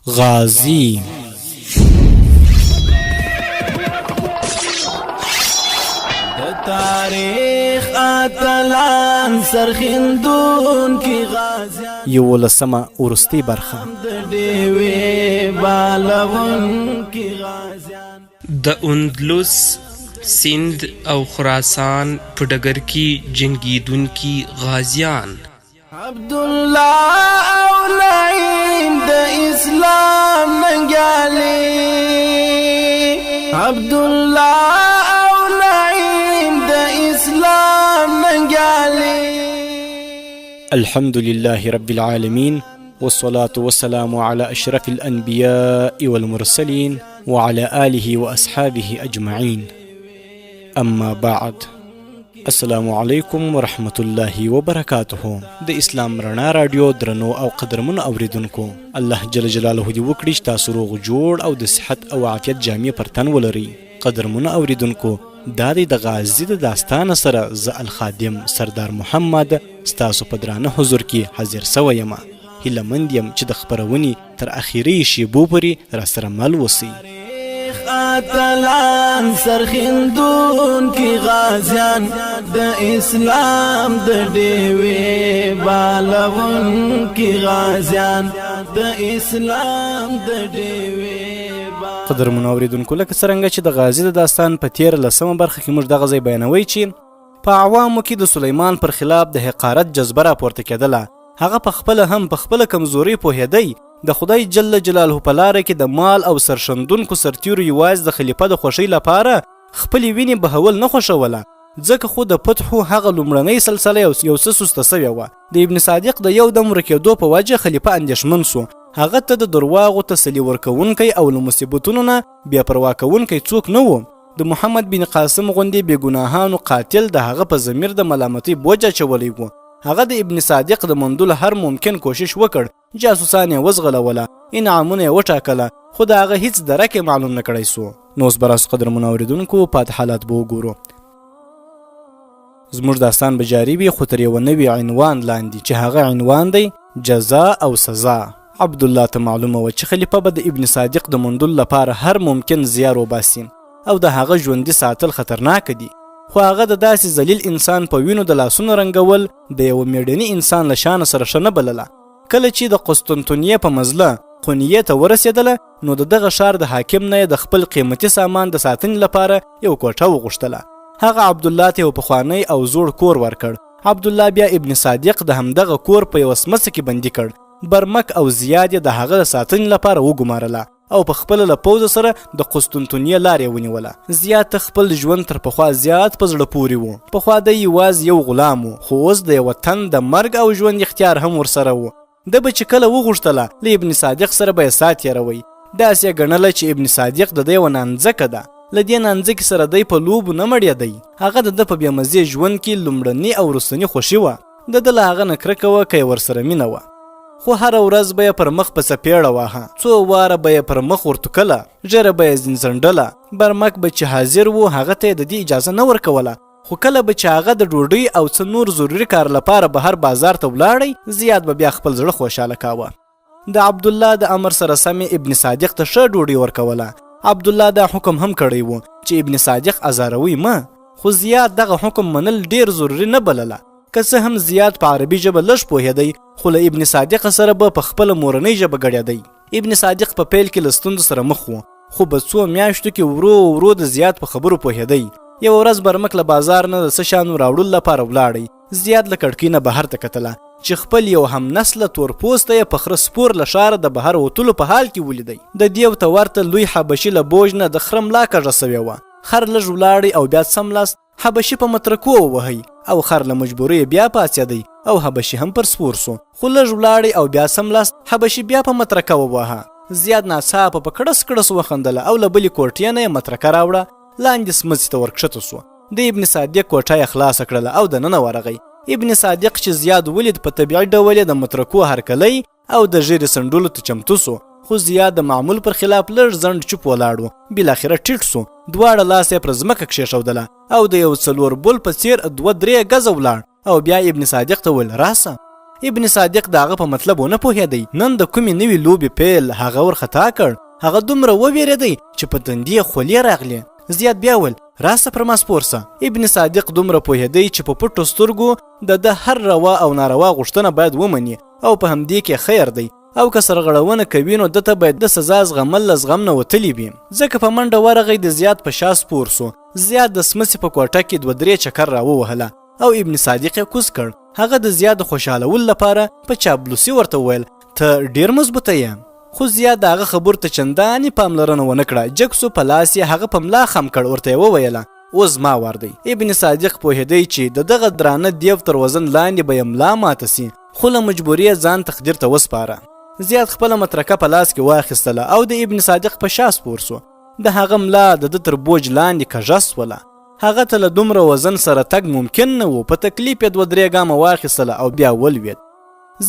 غازی تاریخ اتلان سرخندون کی غازیان یولسمه ورستی برخه دیوی بالون کی غازیان د اندلس سند او خراسان په ډګر کې جنگیدونکي غازیان عبدالله او نعیم د اسلام ننګیالي عبدالله او نعیم د اسلام ننګیالي. الحمد لله رب العالمين والصلاة والسلام على أشرف الأنبياء والمرسلين وعلى آله وأصحابه أجمعين. أما بعد، السلام علیکم ورحمت الله وبرکاته. د اسلام رڼا رادیو درنو او قدرمن اوریدونکو، الله جل جلاله دې وکړي چې تاسو روغ جوړ او د صحت او عافیت جامې پر تن ولرئ. قدرمن اوریدونکو، دا د غازی د داستان سره زه الخادم سردار محمد ستاسو په درانه حضور کې حاضر سوی یم. هیله مند یم چې د خپرونې تر اخیری شیبو پورې راسره مل اوسئ. اتلان سرخندون کی غازیان د اسلام د دیوی بالون کی غازیان د اسلام د دیوی. قدرمن اوریدونکو، لکه څرنګه چې د غازی د داستان په 13 برخه کې موږ دغه ځای بیانوي چې په عوامو کې د سلیمان پر خلاف د حقارت جذبه راپورته کېدله. هغه په خپله هم په خپله کمزوري پوهېدی. د خدای جل جلاله په لاره کې د مال او سرشندونکو سرتیرو یوازې د خلیفه د خوښۍ لپاره خپلې وینې بهول نه خوښوله، ځکه خو د فتحو هغه لومړنۍ سلسله یو څه سسته سوې وه. د ابن صادق د یو دم ورکېدو په وجه خلیفه اندېښمن سو. هغه ته د درواغو تسلي ورکوونکی او له مصیبتونو نه بې پروا کوونکی څوک نه و. د محمد بن قاسم غوندې بې ګناهانو قاتل د هغه په ضمیر د ملامتۍ بوج اچولی و. هغه د ابن صادق د موندلو هر ممکن کوشش وکړ. جاسوسان یې وزغلوله، انعامونه یې وټاکله، خو د هغه هیڅ درک یې معلوم نه کړی سو. نو اوس به راسو قدرمنو اورېدونکو پاتې حالات به وګورو. زموږ داستان به جاري وي، خو تر یوه نوي عنوان لاندې چې هغه عنوان دی جزا او سزا. عبدالله ته معلومه وه چې خلیفه به د ابن صادق د موندلو لپاره هر ممکن زیار وباسي او د هغه ژوندي ساتل خطرناک دي. خو هغه د داسې ذلیل انسان په وینو د لاسونو رنګول د یوه میړني انسان له شانه سره ښه نه بلله. کله چې د قسطنطنیې په مزله قونیې ته ورسېدله، نو د دغه ښار د حاکم نه د خپل قیمتي سامان د ساتنې لپاره یو کوټه وغوښتله. هغه عبدالله ته یو پخوانی او زوړ کور ورکړ. عبدالله بیا ابن صادق د همدغه کور په یوه سمڅه کې بندي کړ. برمک او زیاد یې د هغه د ساتنې لپاره وګمارله او په خپله له پوځه سره د قسطنطنیې لارې ونیوله. زیاد ته خپل ژوند تر پخوا زیات په زړه پورې و. پخوا دی یوازې یو غلام و، خو اوس د یوه تن د مرګ او ژوند اختیار هم ورسره و. ده به چې کله وغوښتله له ابن صادق سره به یې سات تېروی. داسې یې ګڼله چې ابن صادق د دی یوه نانځکه ده. له دې نانځکې سره دی په لوبو نه مړېدی. هغه د ده په بېمزې ژوند کې لومړني او وروستني خوښي وه. د ده له هغه نه کرکه وه که یې ورسره مینه وه. خو هره ورځ به یې پر مخ په څپېړه واهه، څو واره به یې پر مخ ورتوکله، ژره به یې زنځنډله. برمک به چې حاضر و هغه ته یې د دې اجازه نه ورکوله. خو کله به چې هغه د ډوډۍ او څه نور ضروري کار لپاره بهر بازار ته ولاړی، زیاد به بیا خپل زړه خوشحاله کاوه. د عبدالله د امر سره سمې ابن صادق ته ښه ډوډۍ ورکوله. عبدالله دا حکم هم کړی و چې ابن صادق ازاروي مه، خو زیاد دغه حکم منل ډیر ضروري نه بلله. که څه هم زیاد په عربي ژبه لږ پوهېدی، خو له ابن صادق سره به په خپله مورنۍ ژبه ګډېدی. ابن صادق په پیل کې له ستونزو سره مخ و، خو په څو میاشتو کې ورو د زیاد په خبرو پوهېدی. یوه ورځ برمک له بازار نه د څه شیانو راوړلو لپاره ولاړی. زیاد له کړکۍ نه بهر ته کتله چې خپل یو هم نسله تورپوسته یې په خره سپور له ښاره د بهر وتلو په حال کې ولیدی. د دیو ته ورته لوی حبشي له بوج نه د خره ملا کږه سوې وه. خر لږ ولاړی او بیا سملاست حبشي په مترکو ووهی او خر له مجبورۍ بیا پاڅېدی او حبشي هم پر سپور سو. خو لږ ولاړی او بیا سملاست حبشي بیا په مترکه ووهه. زیاد ناڅاپه په کړس کړس وخندله او له بلې کوټې نه یې مترکه راوړه. لاندې سمڅې ته ورکښته سو. د ابن صادق کوټه یې خلاصه کړله او دننه ورغی. ابن صادق چې زیاد ولید، په طبیعي ډول یې د مترکو هرکلی او د ژیرې څنډلو ته چمتو سو. خو زیاد د معمول پر خلاف لږ ځنډ چوپ ولاړ و. بالاخره ټیټ سو، دواړه لاس یې پر ځمکه کښېښودله او د یو څلور بل په څېر 2-3 ګزه ولاړ او بیا ابن صادق ته وویل راسه. ابن صادق د هغه په مطلب ونه پوهېدی. نن د کومې نوې لوبې پیل هغه ورخطا کړ. هغه دومره وویرېدی چې په تندي خولې راغلې. زیاد بیا وویل راسه پر ما سپور سه. ابن صادق دومره پوهېدی چې په پټو سترګو د هر روا او ناروا غوښتنه باید ومني او په همدې کې خیر دی، او که سرغړونه کوي نو دته باید د سزا زغمل له زغم نه وتلی وي. ځکه په منډه ورغی د زیاد په شا سپور سو. زیاد د سمسې په کوټه کې 2-3 چکر راووهله او ابن صادق یې کوز کړ. هغه د زیاد خوشحالولو لپاره په چاپلوسي ورته وویل ته ډېر مضبوطه یې. خو زیاد د هغه خبرو ته چندانې پاملرنه ونه کړه. جګ سو په لاس یې هغه په ملا خم کړ. ورته یې وویله اوس زما وار دی. ابن صادق پوهېدی چې د دغه درانه دیو تر وزن لاندې به یې ملا ماته سي، خو له مجبوري ځان تقدیر ته وسپاره. زیاد خپله مترکه په لاس کې واخیستله او د ابن صادق په شا سپور سو. د هغه ملا د ده تر بوج لاندې کږه سوله. هغه ته له دومره وزن سره تګ ممکن نه و. په تکلیف یې 2-3 ګامه واخیستله او بیا ولوېد.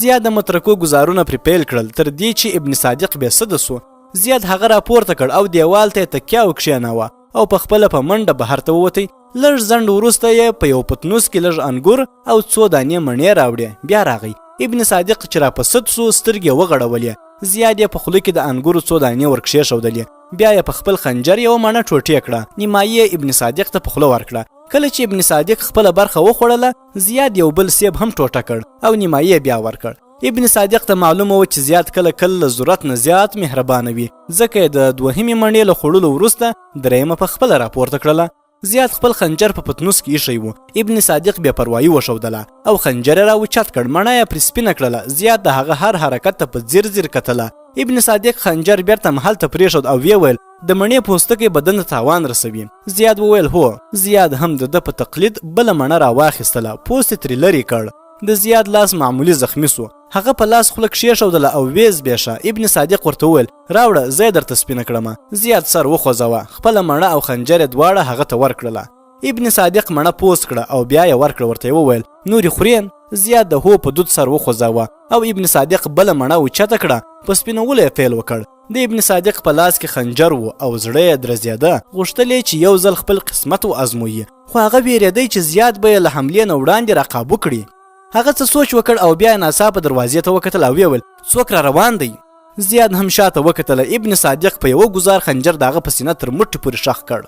زیاد د مترکو ګزارونه پرې پیل کړل تر دې چې ابن صادق بې سده سو. زیاد هغه راپورته کړ او دیوال ته یې تکیه وکښېناوه او په خپله په منډه بهر ته ووتی. لږ ځنډ وروسته یې په یو پتنوس کې لږ انګور او 2 دانې مڼې راوړې. بیا راغی. ابن صادق چې راپسد سو سترګې وغړولې. زیاد یې په خوله کې د انګورو 2 دانې ورکښېښودلې. بیا یې په خپل خنجر یوه مڼه ټوټې کړه. نیمایي ابن صادق ته په خوله ورکړه. کله چې ابن صادق خپله برخه وخوړله زیاد یو بل سیب هم ټوټه کړ او نیمایي بیا ورکړ. ابن صادق ته معلومه و چې زیاد کله کله له ضرورت نه زیات مهربانه وي، ځکه یې د 2مې مڼې له خوړلو وروسته 3مه په خپله راپورته کړله. زیاد خپل خنجر په پتنوس کې ایښی و. ابن صادق بې پروایي وښودله او خنجر یې راوچت کړ. مڼه یې پرې سپینه کړله. زیاد د هغه هر حرکت ته په ځیر ځیر کتله. ابن صادق خنجر بیرته محل ته پرېښود او ویې ویل د مڼې پوستکی بدن ته تاوان رسوي. زیاد وویل هو. زیاد هم د ده په تقلید بله مڼه راواخیستله. پوست یې ترې لرې کړ. د زیاد لاس معمولی زخمی سو. هغه په لاس خوله کښېښودله او ویې زبېښه. ابن صادق ورته وویل راوړه زه یې درته سپینه کړمه. زیاد سر وخوځوه. خپله مڼه او خنجر یې دواړه هغه ته ورکړله. ابن صادق مڼه پوست کړه او بیا یې ورکړه. ورته یې وویل نورې خورې؟ زیاد د هو په دود سر وخوځاوه او ابن صادق بله مڼه اوچته کړه. په سپینولو یې پیل وکړ. د ابن صادق په لاس کې خنجر و او زړه یې درزېده. غوښتل یې چې یو ځل خپل قسمت وازمويي، خو هغه ویرېدی چې زیاد به یې له حملې نه وړاندې راقابو کړي. هغه څه سوچ وکړ او بیا یې ناڅاپه دروازې ته وکتل او ویې ویل څوک را روان دی؟ زیاد هم شاته وکتله. ابن صادق په یوه ګزار خنجر د هغه په سینه تر مټې پورې ښخ کړ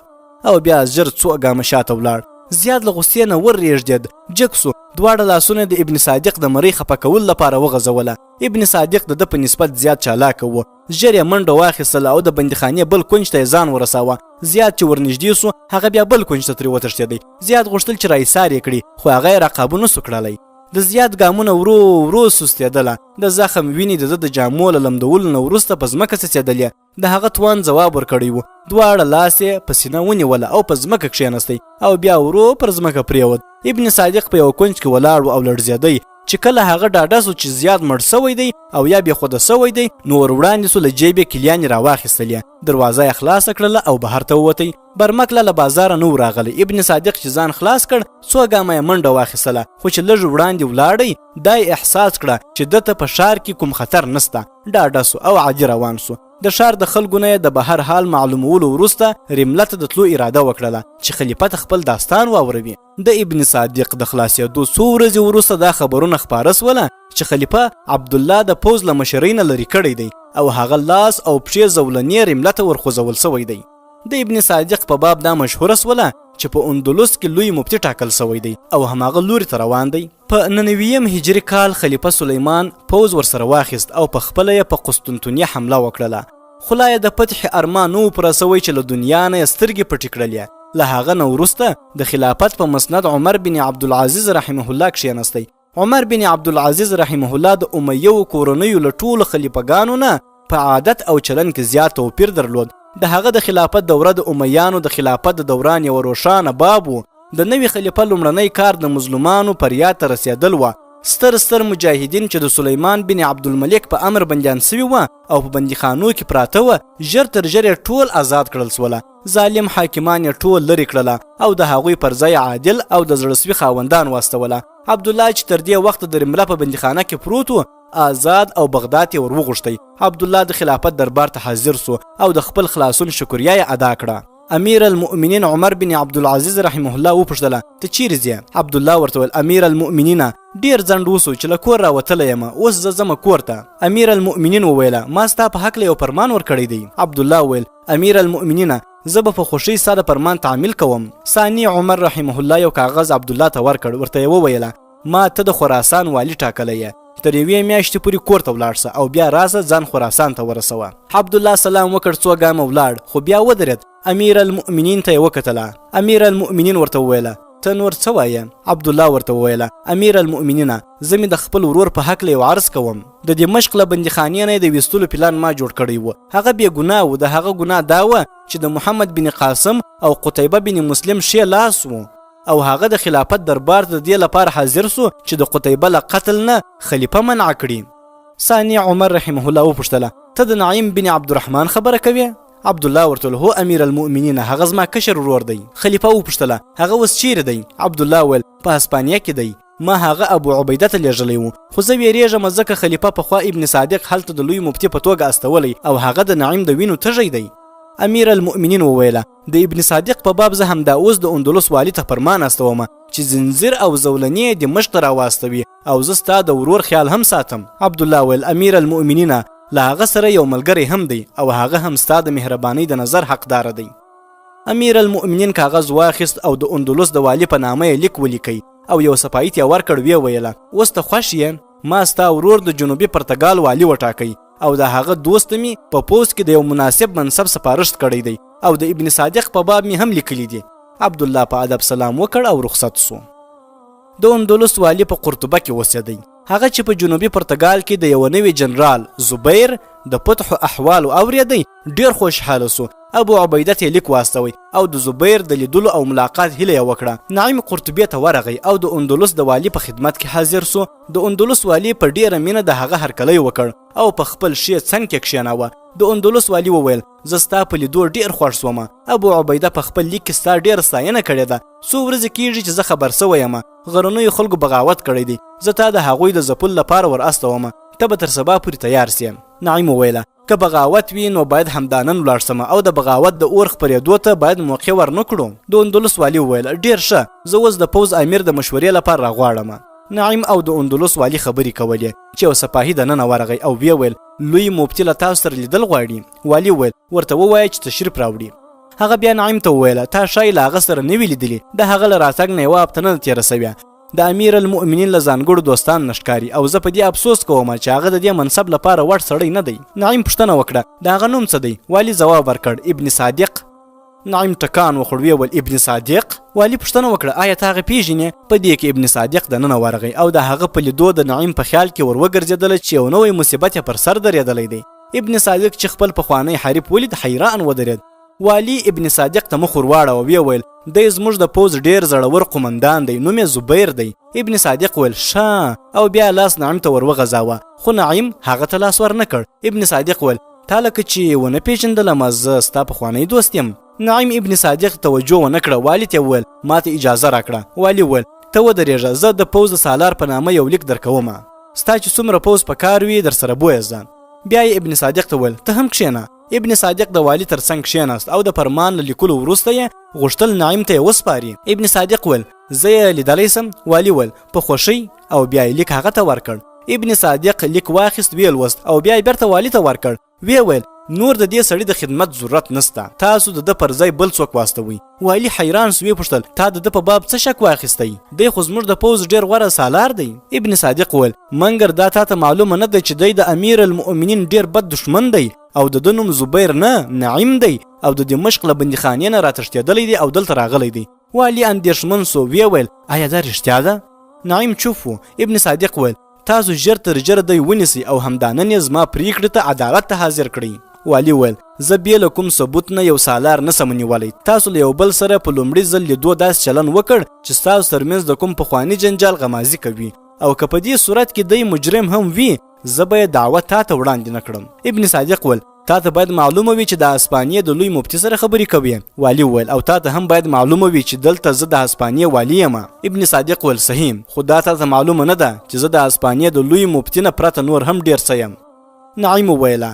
او بیا ژر 2 ګامه شاته ولاړ. زیاد له غوسې نه ورېږدېد. جګ سو. دواړه لاسونه د ابن صادق د مرۍ خفه کولو لپاره وغځوله. ابن صادق د ده په نسبت زیات چالاکه و. ژر یې منډه واخیستله او د بندیخانې بل کونج ته یې ځان ورساوه. زیاد چې ورنږدې سو هغه بیا بل کونج ته ترې وتښتېدی. زیاد غوښتل چې راایسار یې کړي، خو هغه یې راقابو نسو کړلی. د زیاد ګامونه ورو ورو سستېدله. د زخم وینې د ده د جامو له لمدولو نه وروسته په ځمکه څڅېدلې. د هغه توان ځواب ورکړی و. دواړه لاس یې په سینه ونیوله او په ځمکه کښېنستی او بیا ورو پر ځمکه پرېوت. ابن صادق په یو کونج کې ولاړ و او لړزېدی. چې کله هغه ډاډه سو چې زیاد مړ سوی دی او یا بېخوده سوی دی نو ور وړاندې سو. له جیب یې کلیانې راواخیستلې. دروازه یې خلاصه کړله او بهر ته ووتی. برمکله له بازاره نه و راغلی. ابن صادق چې ځان خلاص کړ 2 ګامه یې منډه واخیستله، خو چې لږ وړاندې ولاړی دا یې احساس کړه چې دته په ښار کې کوم خطر نسته. ډاډه سو او عادي روان سو. د ښار د خلکو نه یې د بهر حال معلومولو وروسته رمله ته د تلو اراده وکړله چې خلیفه ته خپل داستان واوروي. د ابن صادق د خلاصېدو 2 ورځې وروسته دا خبرونه خپاره سوله چې خلیفه عبدالله د پوځ له مشرۍ نه لرې کړی دی او هغه لاس او پښې زولنې رمله ته ورخوځول سوی دی. د ابن صادق په باب دا مشهوره سوله چې په اندلس کې لوی مفتي ټاکل سوی دی او هماغه لوري ته روان دی. په 99 هجري کال خلیفه سلیمان پوځ ورسره واخیست او په خپله یې په قسطنطنیه حمله وکړله. خو لا یې د فتح ارمان نه و پوره سوی چې له دنیا نه یې سترګې پټې کړلې. له هغه نه وروسته د خلافت په مسند عمر بن عبدالعزیز رحمه الله کښېنستی. عمر بن عبدالعزیز رحمه الله د امیو کورنیو له ټولو خلیفګانو نه په عادت او چلن کې زیات توپیر درلود. د هغه د خلافت دوره د امیانو د خلافت د دوران یو روښانه باب و. د نوي خلیفه لومړنی کار د مظلومانو فریاد ته رسېدل و. ستر مجاهدین چې د سلیمان بن عبدالملک په امر بندیان سوي و او په بندیخانو کې پراته و ژر تر ژره ټول آزاد کړل سوله. ظالم حاکمان یې ټول لرې کړله او د هغوی پر ځای عادل او د زړهسوي خاوندان واستوله. عبدالله چې تر دې وخته د رمله په بندیخانه کې پروت و آزاد او بغداد یې ور وغوښتی. عبدالله د خلافت دربار ته حاضر سو او د خپل خلاصون شکریا یې ادا کړه. امیر المؤمنین عمر بن عبدالعزیز رحمه الله وپوښتله ته چیرې ځې؟ عبدالله ورته ویل امیر المؤمنینه ډیر ځنډ وسو چې له کور راوتلی یم، اوس زه ځمه کور ته. امیر المؤمنین وویله ما ستا په حق له یو فرمان ورکړی دی. عبدالله وویل امیر المؤمنینه زه به په خوښۍ ستا د فرمان تعمیل کوم. ثاني عمر رحمه الله یو کاغذ عبدالله ته ورکړ، ورته یې وویله ما ته د خراسان والی ټاکلی یې، تر یوې میاشتې پورې کور ته ولاړ سه او بیا راسه ځان خراسان ته ورسوه. عبدالله سلام وکړ، څو ګامه ولاړ خو بیا ودرېد. امیر المؤمنین ته یې وکتله. امیر المؤمنین ورته وویله ته نور څه وایې؟ عبدالله ورته وویله امیر المؤمنینه زه مې د خپل ورور په حق له یو عرض کوم. د دمشق له بندیخانې نه د ویستلو پلان ما جوړ کړی و. هغه بې ګناه و. د هغه ګناه دا وه چې د محمد بن قاسم او قتیبه بن مسلم ښی لاس و او هغه د خلافت دربار د دې لپاره حاضر سو چې د قتیبه له قتل نه خلیفه منع کړي. ثاني عمر رحمه الله وپوښتله ته د نعیم بن عبدالرحمن خبره کوې؟ عبدالله ورته هو امیر المؤمنین هغه زما کشر ورور دی. خلیفه وپوښتله هغه اوس چیرې دی؟ عبدالله وویل په هسپانیه کې دی. ما هغه ابو عبیده ته لیږلی و خو زه ویرېږم ځکه خلیفه پخوا ابن صادق هلته د لوی مفتي په توګه استولی او هغه د نعیم د وینو تږی دی. امیر المؤمنین وویله د ابن صادق په باب زه همدا اوس د اندلس والي ته فرمان استوم چې زنځیر او زولنې دمشق ته راواستوي او زه ستا د ورور خیال هم ساتم. عبدالله ویل امیر المؤمنین له هغه سره یو ملګری هم دی او هغه هم ستا د مهربانۍ د نظر حقدار دی. امیر المؤمنین کاغذ واخیست او د اندلس د والي په نامه یې لیک ولیکی او یو صفایي ته یې ورکړ. ویې ویله اوس ته خوښ یې؟ ما ستا ورور د جنوبي پرتګال والي وټاکی او د هغه دوست می په پوسټ کې د یو مناسب منصب سپارښت کړی دی او د ابن صادق په باب می هم لیکلی دی. عبدالله په ادب سلام وکړ او رخصت سو. د اندلس والی په قرطبه کې اوسېدی. هغه چې په جنوبي پرتګال کې د یو نوي جنرال زبیر د فتح احوال اوریدی ډیر خوشحاله سو. ابو عبیده ته لیک واستوي او د زبیر د لیدلو او ملاقات هیله یې وکړه. نعیم قرطبه ته ورغی او د اندلس د والی په خدمت کې حاضر سو. د اندلس والی په ډیره مینه د هغه هرکلی وکړ او په خپل شی څنګ کې کښېناوه. د اندلس والی وویل زه ستا په لیدو ډیر خوښ سوم. ابو عبیده په خپل لیک کې ستا ډیر ستاینه کړې ده. څو ورځې کېږي چې زه خبر سوی یم غرنیو خلکو بغاوت کړی دی. زه تا د هغوی د ځپلو لپاره ور استوم. ته به تر سبا پورې تیار سې. نعیم وویله که بغاوت وي نو باید همدا نن ولاړ سم او د بغاوت د اور خپرېدو ته باید موقع ورنکړو. د اندلس والی وویل ډیر ښه زه اوس د پوځ امیر د مشورې لپاره راغواړم. نعیم او د اندلس والی خبرې کولې چې یو سپاهي دننه ورغی او ویې ویل لوی مفتي له تاسو سره لیدل غواړي. والی وویل ورته ووایه چې تشریف راوړي. هغه بیا نعیم ته وویله تا ښایي له هغه سره نه وي لیدلي. د هغه له راتګ نه یوه هفته نه ده تېره سوې. د امیر المؤمنین له ځانګړو دوستان نه ښکاري او زه په دې افسوس کوم چې هغه د دې منصب لپاره وړ سړی نه دی. نعیم پوښتنه وکړه د هغه نوم څه دی؟ والی ځواب ورکړ ابن صادق. نعیم ټکان وخوړ ویې ویل ابن صادق؟ والی پوښتنه وکړه آیا ته هغه پیژنې؟ په دې کې ابن صادق دننه ورغی او د هغه په لیدو د نعیم په خیال کې ور وګرځېدله چې یو نوی مصیبت یې پر سر درېدلی دی. ابن صادق چې خپل پخوانی حریف ولید حیران ودرېد. والی ابن صادق ته مخ ور واړوه ویې ویل دی زموږ د پوځ ډیر زړور قومندان دی نوم یې زبیر دی. ابن صادق ویل ښه او بیا لاس نعیم ته ور وغځاوه خو نعیم هغه ته لاس ور نه کړ. ابن صادق ویل تا لکه چې ونه پیژندلم زه ستا پخوانی دوست یم. نعیم ابن صادق توجه ونه کړه. والي ته وویل ما ته اجازه راکړه. والي وویل ته ودرېږه زه د پوځ د سالار په نامه یو لیک درکوم. ستا چې څومره پوځ په کار وي در سره بویه. بیا یې ابن صادق ته وویل ته هم کښېنه. ابن صادق د والی ترڅنګ کښېناست او د فرمان له لیکلو وروسته یې غوښتل نعیم ته یې وسپاري. ابن صادق ویل زه یې لیدلی سم؟ والی ویل په خوښۍ او بیا یې لیک هغه ته ورکړ. ابن صادق لیک واخیست ویې لوست او بیا یې بیرته والي ته ورکړ. ویې ویل نور د دې سړي د خدمت ضرورت نسته. تاسو د ده پر ځای بل څوک واستوئ. والی حیران سو. ویې پوښتل تا د ده په باب څه شک واخیستی؟ دی خو زموږ د پوځ ډېر غوره سالار دی. ابن صادق ویل منګر دا تا ته معلومه نه ده چې دی د امیر المؤمنین ډېر بد دښمن دی او د ده نوم زبیر نه نعیم دی او د دمشق له بندیخانې نه راتښتېدلی دی او دلته راغلی دی. والی اندېښمن سو. ویې ویل آیا دا رښتیا ده؟ نعیم چوپ و. ابن صادق ویل تاسو ژر تر ژره دی ونیسئ او همدا نن یې زما پریکړې ته عدالت ته حاضر کړئ. والی ویل زه بې له کوم ثبوت نه یو سالار نسم نیولی. تاسو له یو بل سره په لومړي ځل لیدو داسې چلن وکړ چې ستاسو ترمنځ د کوم پخواني جنجال غمازي کوي او که په دې صورت کې دی مجرم هم وي زه به یې دعوه تا ته وړاندې نه کړم. ابن صادق ویل تا ته باید معلومه وي چې د هسپانیې د لوی مفتي سره خبرې کوي. والی ویل او تا ته هم باید معلومه وي چې دلته زه د هسپانیې والی یم. ابن صادق ویل صحیح خو دا تا ته معلومه نه ده چې زه د هسپانیې د لوی مفتي نه پرته نور هم ډېر څه یم. نعیم وویله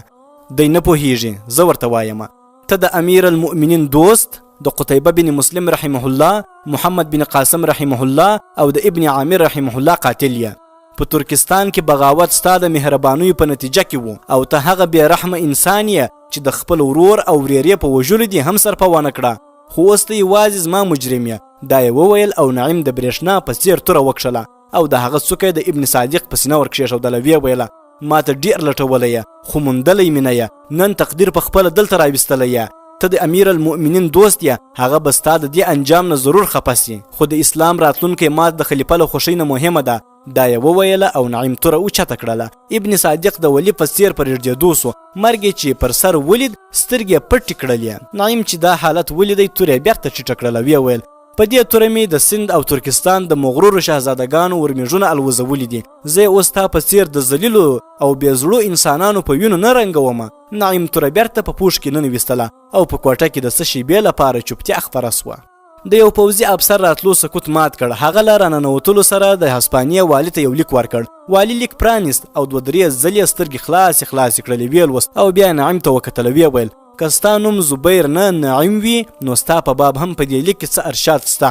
دی نه پوهیږي زه ورته وایم ته د امیر المؤمنین دوست د قتيبه بن مسلم رحمه الله، محمد بن قاسم رحمه الله او د ابن عامر رحمه الله قاتل یې. په ترکستان کې بغاوت ستا د مهربانیو په نتیجه کې وو او ته هغه بې رحمه انسان یې چې د خپل ورور او ورېرې په وژلو دې هم سرپه ونه کړه، خو اوس ته یوازې زما مجرم یې. دا یې وویل او نعیم د برېښنا په څېر توره وکښله او د هغه څوکه د ابن صادق په سینه ورکښېښودله. ویې ویله ما ته ډېر لټولی یې خو موندلی مې نه یې، نن تقدیر په خپله دلته راویستلی یې. ته د امیر المؤمنین دوست یې، هغه به ستا د دې انجام نه ضرور خفه سي، خو د اسلام راتلونکی مات د خلیفه له خوښۍ نه مهمه ده. دا یې وویله او نعیم توره اوچته کړله. ابن صادق د ولي په څېر په رېږدېدو سو، مرګ یې چې پر سر ولید سترګې پټې کړلې. نعیم چې دا حالت ولیدی توره یې بېرته ټیټه کړله. ویې ویل په دې توره مې د سند او ترکستان د مغرورو شهزادګانو ورمېږونه الوزولي دي، زه یې اوس تا په څېر د ذلیلو او بې زړو انسانانو په وینو نه رنګومه. نعیم توره بېرته په پوښ کې ننویستله او په کوټه کې د څه شېبې لپاره چوپتیا خپره سوه. د یو پوځي افسر راتلو سکوت مات کړ. هغه له راننوتلو سره د هسپانیې والي ته یو لیک ورکړ. والي لیک پرانیست او 2-3 ځلې سترګې خلاصې کړلې. ویې لوست او بیا نعیم ته وکتله. ویې ویل که ستا نوم زبیر نه نعیم وي نو ستا په باب هم په دې لیک کې څه ارشاد سته.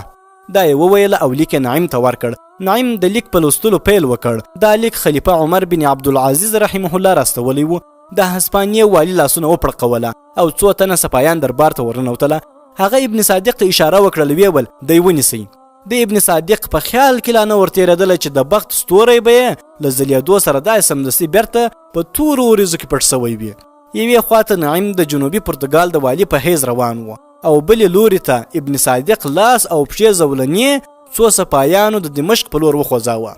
دا یې وویله او لیک نعیم ته ورکړ. نعیم د لیک په لوستلو پیل وکړ. دا لیک خلیفه عمر بن عبدالعزیز رحمه الله راستولی و. د هسپانیې والي لاسونه وپړقوله او څو تنه سپایان دربار ته ورننوتله. هغه ابن صادق ته اشاره وکړله. ویې ویل دی ونیسئ. د ابن صادق په خیال کې لا نه ورتېرېدله چې د بخت ستوری به یې له ځلېدو سره داسې سمدستي بېرته په تورو وریځو کې پټ سوی وي. یوې خواته نعیم د جنوبي پرتګال د والي په حیث روان و او بلې لوري ته ابن صادق لاس او پښې زولنې څو سپایانو د دمشق په لور وخوځاوه.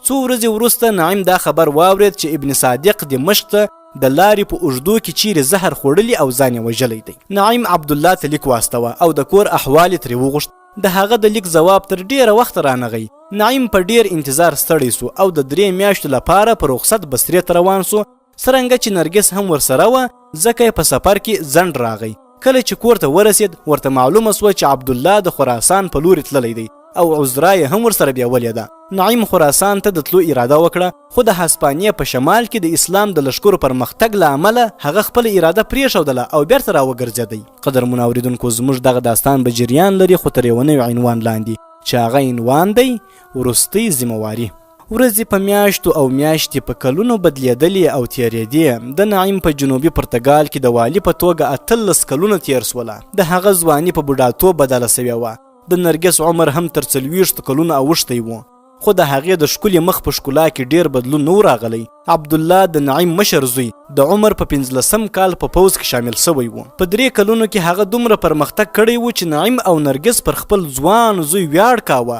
څو ورځې وروسته نعیم دا خبر واورېد چې ابن صادق دمشق ته د لارې په اوږدو کې چیرې زهر خوړلي او ځان یې وژلی دی. نعیم عبدالله ته لیک واستوه او د کور احوال یې ترې وغوښت. د هغه د لیک ځواب تر ډېره وخته رانغی. نعیم په ډېر انتظار ستړی سو او د 3 میاشتو لپاره په رخصت بصرې ته روان سو. څرنګه چې نرګس هم ورسره وه ځکه یې په سفر کې ځنډ راغی. کله چې کور ته ورسېد ورته معلومه سوه چې عبدالله د خراسان په لوري تللی دی او عذرا یې هم ورسره بیولې ده. نعیم خراسان ته د تلو اراده وکړه خو د هسپانیې په شمال کې د اسلام د لشکرو پرمختګ له امله هغه خپله اراده پرېښودله او بیرته راوګرځېدی. قدرمنو اورېدونکو زموږ دغه داستان به جریان لري خو تر یوه نوي عنوان لاندې چې هغه عنوان دی وروستۍ ذمهواري. ورځې په میاشتو او میاشتې په کلونو بدلېدلې او تېرېدې. د نعیم په جنوبي پرتګال کې د والي په توګه 18 کلونه تېر سوله. د هغه ځواني په بوډاتوب بدله سوې وه. د نرګس عمر هم تر 40 کلونه اوښتی و خو د هغې د ښکلي مخ په ښکلا کې ډېر بدلون نه و راغلی. عبدالله د نعیم مشر زوی د عمر په 15 کال په پوځ کې شامل سوی و. په 3 کلونو کې هغه دومره پرمختګ کړی و چې نعیم او نرګس پر خپل ځوان زوی ویاړ کاوه.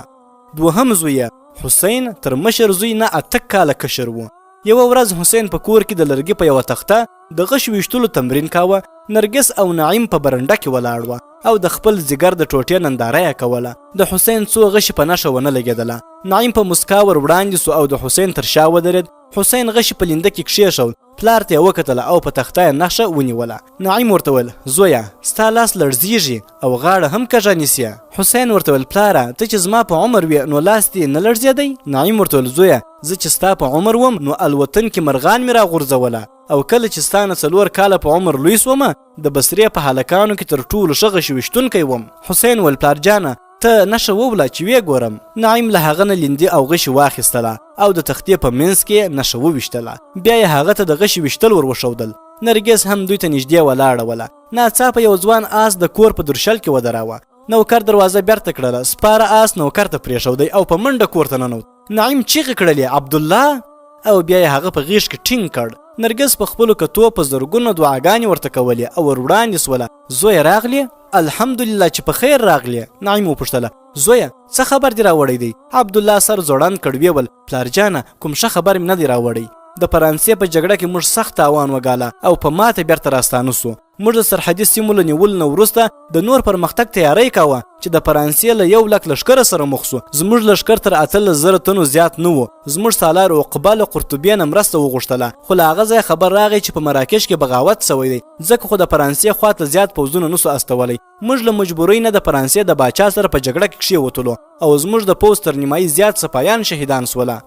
دوهم زوی حسین تر مشر زوی نه 8 کاله کشر و. یوه ورځ حسین په کور کې د لرګي په یوه تخته د غش ویشتلو تمرین کاوه. نرګس او نعیم په برنډه کې ولاړ وه او د خپل ځیګر د ټوټې ننداره یې کوله. د حسین څو غشي په نښه ونه لګېدله. نعیم په مسکا ور وړاندې سو او د حسین تر شا ودرېد. حسین غشي په لینده کې کښېښود. پلار ته یې وکتله او په تخته یې نښه ونیوله. نعیم ورته ویل زویه ستا لاس لړزیږي او غاړه هم کږه نیسي. حسین ورته ویل پلاره ته چې زما په عمر وې نو لاس دې نه لړزېدی؟ نعیم ورته ویل زویه زه چې ستا په عمر وم نو الوتن کې مرغان مې راغورځوله او کله چې ستا نه 4 کاله په عمر لوی سومه د بصرې په هلکانو کې تر ټولو ښه غشي ویشتونکی وم. حسین ویل پلارجانه ته نښه ووله چې ویې ګورم. نعیم له هغه نه لیندې او غشي واخیستله او د تختې په منځ کې نښه وویشتله. بیا یې هغه ته د غشي ویشتل ور وښودل. نرګس هم دوی ته نږدې ولاړه وله. ناڅاپه یو ځوان آس د کور په درشل کې ودراوه. نوکر دروازه بیرته کړله. سپاره آس نوکر ته پرېښودی او په منډه کور ته ننوت. نعیم چیغې کړلې عبدالله او بیا یې هغه په غیږ کې ټینګ کړ. نرګس په خپلو کتو په زرګونو دعاګانې ورته کولې او ور وړاندې سوله. زویه راغلې؟ الحمدلله چې په خیر راغلې. نعیم وپوښتله زویه څه خبر دې راوړی دی؟ عبدالله سر ځوړند کړ. ویې ویل پلارجانه کوم ښه خبر مې نه دی راوړی. د فرانسې په جګړه کې موږ سخت تاوان وګاله او په ماته بیرته راستانه سو. موږ د سرحدي سیمو له نیولو نه وروسته د نور پرمختګ تیاری کاوه چې د فرانسې له 1 لک لښکره سره مخ سو. زموږ لښکر تر 18,000 تنو زیات نه و. زموږ سالار عقبه له قرطبیې نه مرسته وغوښتله خو له هغه ځایه خبر راغی چې په مراکش کې بغاوت سوی دی ځکه خو د فرانسې خواته زیات پوځونه نسو استولی. موږ له مجبورۍ نه د فرانسې د باچا سره په جګړه کې کښېوتلو او زموږ د پوځ تر نیمایي زیات سپایان شهیدان سوله.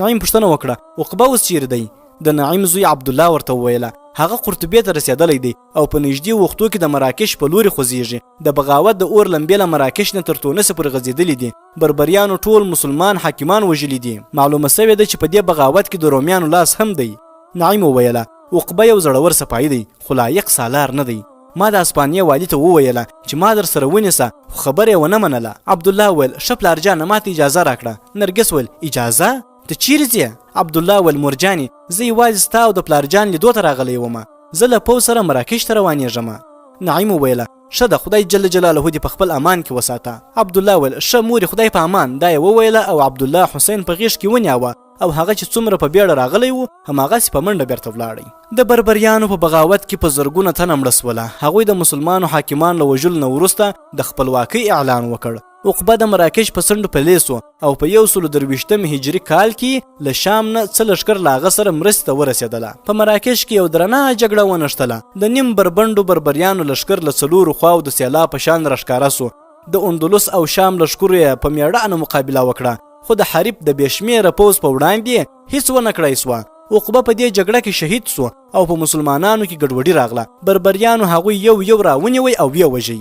نعیم پوښتنه وکړه عقبه اوس چیرې دی؟ د نعیم زوی عبدالله ورته وویله هغه قرطبې ته رسېدلی دی او په نږدې وختو کې د مراکش په لوري خوځېږي. د بغاوت د اور لمبې له مراکش نه تر تونس پورې غځېدلې دي. بربریانو ټول مسلمان حاکمان وژلي دي. معلومه سوې ده چې په دې بغاوت کې د رومیانو لاس هم دی. نعیم وویله عقبه یو زړور سپایي دی خو لایق سالار نه دی. ما د اسپانیا والي ته وویله چې ما در سره ونیسه خو خبره یې ونه منله. عبدالله ویل ښه پلارجانه ماته اجازه راکړه. نرګس ویل اجازه؟ ته چیرې ځې؟ عبدالله ویل مورجانې زه یوازې ستا او د پلارجان لیدو ته راغلی وم. زه له پوځ سره مراکش ته روانېږم. نعیم وویله ښه ده خدای جل جلاله دې په خپل امان کې وساته. عبدالله ویل ښه مورې خدای په امان. دا یې وویله او عبدالله حسین په غېږ کې ونیاوه او هغه چې څومره په بیړه راغلی و هماغسې په منډه بیرته ولاړی. د بربریانو په بغاوت کې په زرګونه تنه مړه سوله. هغوی د مسلمانو حاکمان له وژلو نه وروسته د خپلواکۍ اعلان وکړ. عقبه د مراکش په څنډو پلی سو او په 123 هجري کال کې له شام نه څه لښکر له هغه سره مرستې ته ورسېدله. په مراکش کې یو درنه جګړه ونښتله. د نیم بربنډو بربریانو لښکر له څلورو خواو د سیلاب په شان راښکاره سو. د اندلس او شام لښکرو یې په میړانه مقابله وکړه خو د حریف د بېشمېره پوځ په وړاندې هیڅ ونه کړی سوه. عقبه په دې جګړه کې شهید سو او په مسلمانانو کې ګډوډي راغله. بربریانو هغوی یو یو راونیوی او ویې وژئ.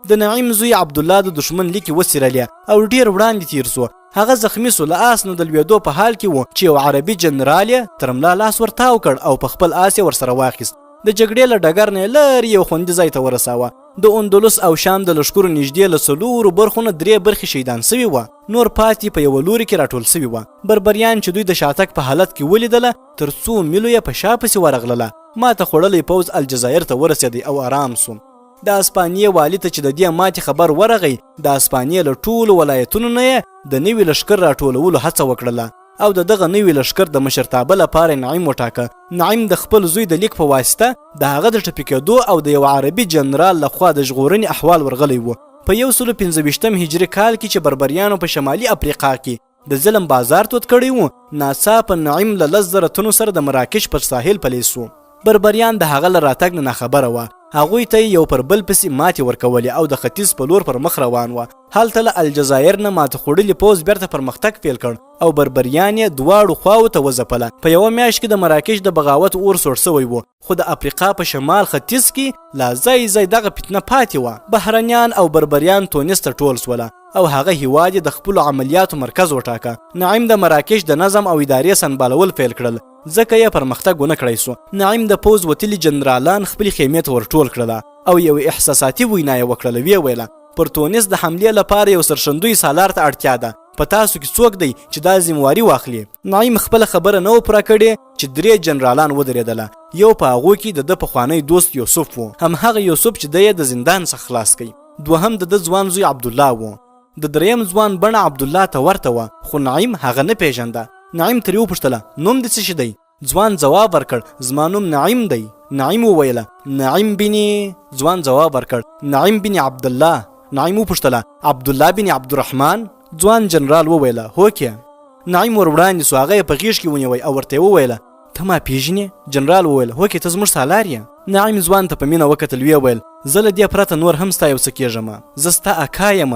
د نعیم زوی عبدالله د دشمن لیکې وڅیرلې او ډیر وړاندې تیر سو. هغه زخمی سو. له آس نه د لوېدو په حال کې و چې یو عربي جنرال یې تر ملا لاس ورتاو کړ او په خپل آس یې ورسره واخیست. د جګړې له ډګر نه لرې یو خوندي ځای ته ورساوه. د اندلس او شام د لښکرو نږدې له 4 برخو نه 3 برخې شهیدان سوي وه. نور پاتې په یوه لوري کې راټول سوي وه. بربریان چې دوی د شاتګ په حالت کې ولیدله تر 2 میلو یې په شا پسې ورغلله. ماته خوړلی پوځ الجزایر ته ورسېدی او آرام سو. د اسپانیې والي ته چې د دې ماتې خبر ورغی د اسپانیې له ټولو ولایتونو نه یې د نوي لښکر راټولولو هڅه وکړله او د دغه نوي لښکر د مشرتابه لپاره نعیم وټاکه. نعیم د خپل زوی د لیک په واسطه د هغه د ټپي کېدو او د یو عربي جنرال لخوا د ژغورنې احوال ورغلی و. په 125 هجري کال کې چې بربریانو په شمالي افریقا کې د ظلم بازار تود کړی و ناڅاپه نعیم له 10,000 تنو سره د مراکش پر ساحل پلی سو. بربریان د هغه له راتګ نه ناخبره وه. هغوی ته یو پر بل پسې ماتې ورکولې او د ختیځ په لور پر مخ روان وه. هلته له الجزایر نه ماته خوړلي پوځ بیرته پرمختګ پیل کړ او بربریان یې دواړو خواو ته وځپله. په یوه میاشت کې د مراکش د بغاوت اور سوړ سوی و خو د افریقا په شمال ختیځ کې لا ځای دغه فتنه پاتې وه. بهرنیان او بربریان تونس ته ټول سوله او هغه هیواد یې د خپلو عملیاتو مرکز وټاکه. نعیم د مراکش د نظم او ادارې سنبالول پیل کړل ځکه یې پرمختګ ونه کړی سو. نعیم د پوځ وتلي جنرالان خپلې خیمې ته ورټول کړله او یو احساساتي وینا یې وکړله. ویې ویله پر تونس د حملې لپاره یو سرښندوی سالار ته اړتیا ده. په تاسو کې څوک دی چې دا ذمواري واخلي؟ نعیم خپله خبره نه و پوره کړې چې 3 جنرالان ودرېدله. یو په هغو کې د ده پخوانی دوست یوسف و. همهغه یوسف چې دی یې د زندان څخه خلاص کړي. دوهم د ده ځوان زوی عبدالله و. د دریم ځوان بڼه عبدالله ته ورته وه خو نعیم هغه نه پیژنده. نعیم ترې وپوښتله نوم دې څه شی دی؟ ځوان ځواب ورکړ زما نوم نعیم دی. نعیم وویله نعیم بن. ځوان ځواب ورکړ نعیم بن عبدالله. نعیم وپوښتله عبدالله بن عبدالرحمن؟ ځوان جنرال وویله هوکې. نعیم ور وړاندې سو. هغه یې په غېږ کې ونیوی او ورته یې وویله ته ما پیژنې؟ جنرال وویل هوکې ته زموږ سالار یې. نعیم ځوان ته په مینه وکتل. ویې ویل زه له دې پرته نور هم ستا یو څه کېږم. زه ستا اکا یم.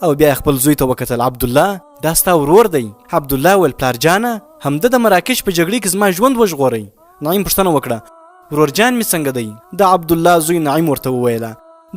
او بیا خپل زوی ته وکتل عبدالله دا ستا ورور دی. عبدالله ویل پلارجانه همده د مراکش په جګړې کې زما ژوند وژغورئ. نعیم پوښتنه وکړه ورورجان مې څنګه دی؟ د عبدالله زوی نعیم ورته وویله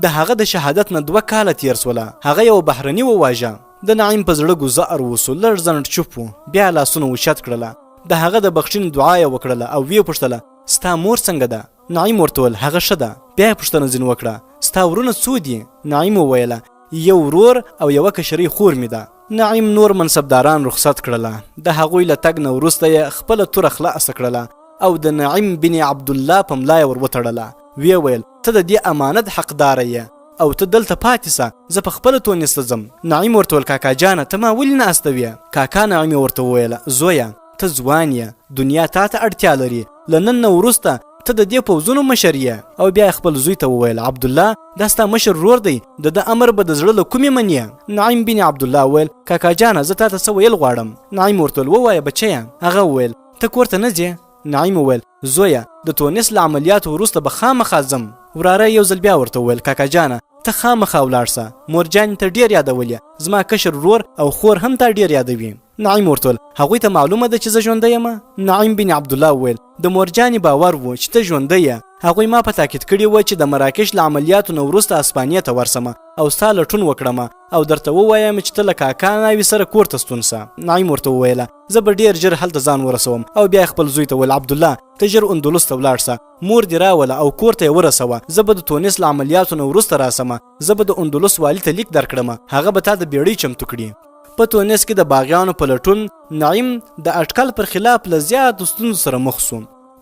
د هغه د شهادت نه 2 کاله تیر سوله. هغه یو بهرني وواژه. د نعیم په زړه ګوزار وسو. لږ ځنډ چوپ و. بیا لاسونه اوچت کړله. د هغه د بخښنې دعا یې وکړله او ویې پوښتله ستا مور څنګه ده؟ نعیم ورته وویل هغه ښه ده. بیا یې پوښتنه ځینې وکړه ستا ورونه څو دي؟ نعیم وویله یو ورور او یوه کشرۍ خور مې ده. نعیم نور منصبداران رخصت کړله. د هغوی له تګ نه وروسته یې خپله توره خلاصه کړله او د نعیم بن عبدالله په ملا یې ور وتړله. ویې ویل ته د دې امانت حقداره یې او ته دلته پاتې سه. زه په خپله تونس ته ځم. نعیم ورته ویل کاکا جانه ته ما ولې ناسته وې؟ کاکا نعیم یې ورته وویله زویه ته ځوان یې دنیا تا ته اړتیا لري. له نن نه وروسته ته د دې پوځونو مشر یې. او بیا خپل زوی ته وویل عبدالله دا ستا مشر ورور دی د ده امر به د زړه له کومې منې؟ نعیم بن عبدالله وویل کاکا جانه زه تا ته څه ویل غواړم. نعیم ورته وویل ووایه بچیه. هغه وویل ته کور ته نه ځې؟ نعیم وویل زویه د تونس له عملیاتو وروسته به خامخا ځم. وراره یو ځل بیا ورته وویل کاکا جانه ته خامخا ولاړ سه. مورجانې ته ډېر یادولې. زما کشر ورور او خور هم تا ډېر یادوي. نعیم ورته ویل هغوی ته معلومه ده چې زه ژوندی یم؟ نعیم بن عبدالله وویل د مورجانې باور و چې ته ژوندی یې. هغوی ما په تاکید کړي و چې د مراکش له عملیاتو نه وروسته اسپانیې ته ورسمه او ستا لټون وکړم او درته ووایم چې ته له کاکا ناوې سره کور ته ستون سه. نعیم ورته وویله زه به ډېر ژر هلته ځان ورسوم او بیا خپل زوی ته ویل عبدالله ته ژر اندلس ته ولاړ سه، مور دې راوله او کور ته یې ورسوه، زه به د تونس له عملیاتو نه وروسته راسمه، زه به د اندلس والي ته لیک درکړم، هغه به تا د بیړۍ چمتو کړي. په تونس کې د باغیانو په لټون نعیم د اټکل پر خلاف له زیاتو ستونزو سره مخ سو.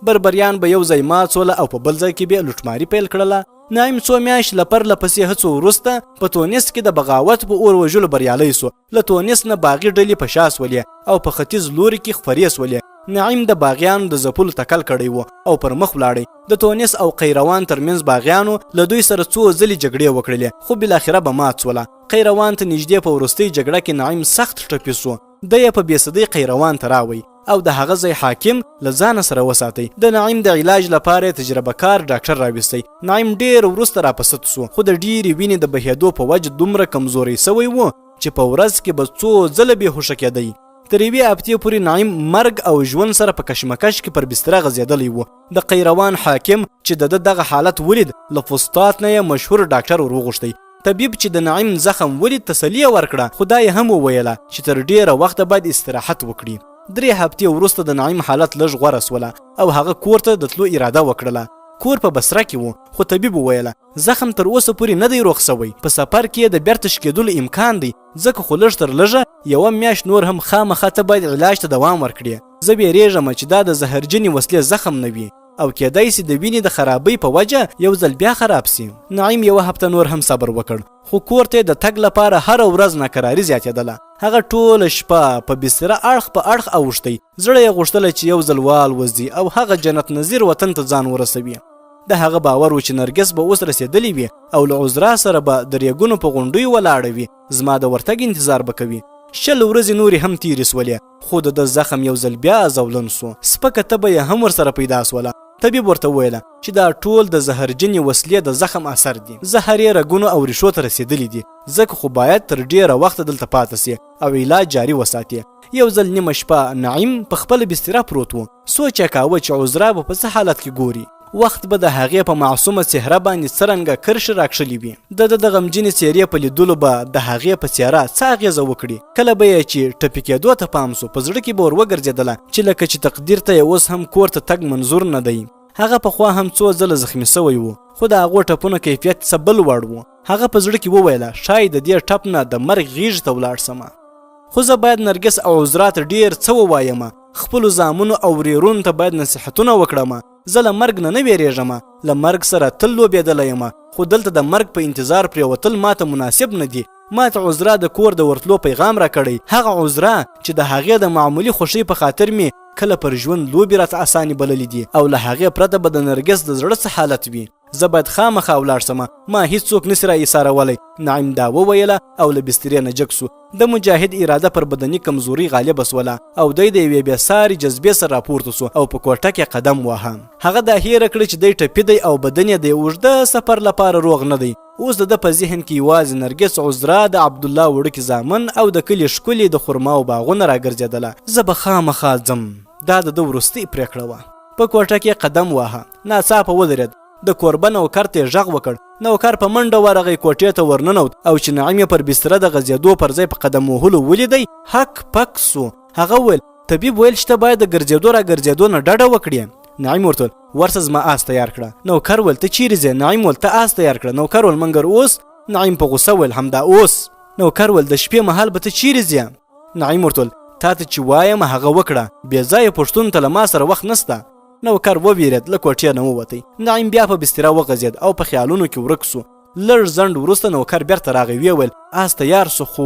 بربریان به یو ځای مات سول او په بل ځای کې بیا لوټماري پیل کړله. نعیم څو میاشتې له پرله پسې هڅو وروسته په تونس کې د بغاوت په اور وژلو بریالی سو. له تونس نه باغي ډلې په شا سولې او په ختیځ لوري کې خپرې سولې. نعیم د باغیانو د ځپلو تکل کړی و او پر مخ ولاړی. د تونس او قیروان ترمنځ باغیانو له دوی سره څو ځلې جګړې وکړلې خو بالاخره به مات سوله. قیروان ته نږدې په وروستۍ جګړه کې نعیم سخت ټپي سو. د یې په بېصدۍ قیروان ته راوی او د هغه ځای حاکم له ځانه سره وساتئ. د نعیم د علاج لپاره تجربه کار ډاکټر راوستی. نعیم ډېر وروسته راپست سو خو د ډېرې وینې د بهېدو په وجه دومره کمزوری سوی و چې په ورځ کې به څو ځله بېهوشه کېدی. تر یوې هفتې پورې نعیم مرګ او ژوند سره په کشمکش کې پر بستره غځېدلی و. د قیروان حاکم چې د دغه حالت ولید له فسطاط نه یې مشهور ډاکټر ور وغوښتی. طبیب چې د نعیم زخم ولید تسلي ورکړه خو دا یې هم وویله چې تر ډېره وخته باید استراحت وکړي. 3 هفتې وروسته د نعیم حالت لږ غوره سوله او هغه کور ته د تلو اراده وکړله. کور په بصره کې و خو طبیب وویله زخم تر اوسه پورې نه دی روغ سوی، په سفر کې د بیرته شکېدلو امکان دی، ځکه خو لږ تر لږه 1 میاشت نور هم خامخا ته باید علاج ته دوام ورکړي. زه بیریږم چې دا د زهرجنې وسلې زخم نه وي او کېدای سي د وینې د خرابۍ په وجه یو ځل بیا خراب سي. نعیم 1 هفته نور هم صبر وکړ خو کور ته د تګ لپاره هره ورځ ناکراري زیاتېدله. هغه ټوله شپه په بستره اړخ په اړخ اوښتی. زړه یې غوښتله چې یو ځل والوځي او هغه جنت نظیر وطن ته ځان ورسوي. د هغه باور و چې نرګس به اوس رسېدلی وي او له عذرا سره به د ریګونو په غونډیو ولاړه وي، زما د ورتګ انتظار به کوي. 6 ورځې نورې هم تیرې سولې خو د زخم یو ځل بیا زولن سو. سپکه تبه یې هم ورسره پیدا سوله. طبیب ورته ویله چې دا ټول د زهرجنې وسلې د زخم اثر دي. زهر یې رګونو او ریښو ته رسېدلی دي، ځکه خو باید تر ډېره وخته دلته پاته سي او علاج جاري وساتي. یو ځل نیمه شپه نعیم په خپله بستره پروت و. سوچ یې کاوه چې عذرا به په څه حالت کې ګوري. وخت به د هغې په معصومه څهره باندې څرنګه کرښې راکښلي وي. د غمجنې څېرې په لیدلو به د هغې په څېره څه اغېزه وکړي. کله به یې چې ټپي کېدو ته پام سو په زړه کې به ور وګرځېدله چې لکه چې تقدیر ته یې اوس هم کور ته تګ منظور نه دی. هغه پخوا هم څو ځله زخمي سوی و خو د هغو ټپونو کیفیت څه بل وړ و. هغه په زړه کې وویله شاید د دې ټپ نه د مرګ غېږې ته ولاړ سمه. خو زه باید نرګس او عذرا ته ډېر څه ووایم. خپلو زامنو او ورېرونو ته باید نصیحتونه وکړم. زه له مرګ نه ویریږم، له مرګ سره تل لوبېدلی یم، خو دلته د مرګ په انتظار پرېوتل ماته مناسب نه دي. ماته عذرا د کور د ورتلو پیغام راکړی، هغه عذرا چې د هغې د معمولي خوښۍ په خاطر مې کله پر ژوند لوبې راته اسانې بللې دي او له هغې پرته به د نرګس د زړه څه حالت وي. زه باید خامخا ولاړ سمه، ما هیڅوک نسي را ایسارولی. نعیم دا وویله او له بسترې نه جګ سو. د مجاهد اراده پر بدني کمزوري غالبه سوله او دی د یوې بېساري جذبې سره راپورته سو او په کوټه کې قدم واهه. هغه دا هیره کړه چې دی ټپي دی او بدن یې د اوږده سفر لپاره روغ نه دی. اوس د ده په ذهن کې یوازې نرګس، عذرا، د عبدالله وړوکي زامن او د کلي ښکلي د خرماو باغونه راګرځېدله. زه به خامخا ځم. دا د ده وروستۍ پرېکړه وه. په کوټه کې قدم واهه. ناڅاپه ودرېد. د کوربه نوکر ته یې غږ وکړ. نوکر په منډه ورغی، کوټې ته ورننوت او چې نعیم یې پر بستره د غځېدو پر ځای په قدم وهلو ولیدی هک پک سو. هغه وویل طبیب ویل چې ته باید د ګرځېدو را ګرځېدو نه ډډه وکړې. نعیم ورته ویل ورسه زما آس تیار کړه. نوکر ویل ته چیرې ځې؟ نعیم ویل ته آس تیار کړه. نوکر ویل منګر اوس؟ نعیم په غوسه ویل همدا اوس. نوکر ویل د شپې مهال به ته چیرې ځې؟ نعیم ورته ویل تا ته چې وایم هغه وکړه، بې ځایه پوښتنو ته له ما سره وخت نسته. نوکر وویرېد، له کوټې نه ووتی. نعیم بیا په بستره وغځېد او په خیالونو کې ورک سو. لږ ځنډ وروسته نوکر بیرته راغی، ویې ویل آس تیار سو خو.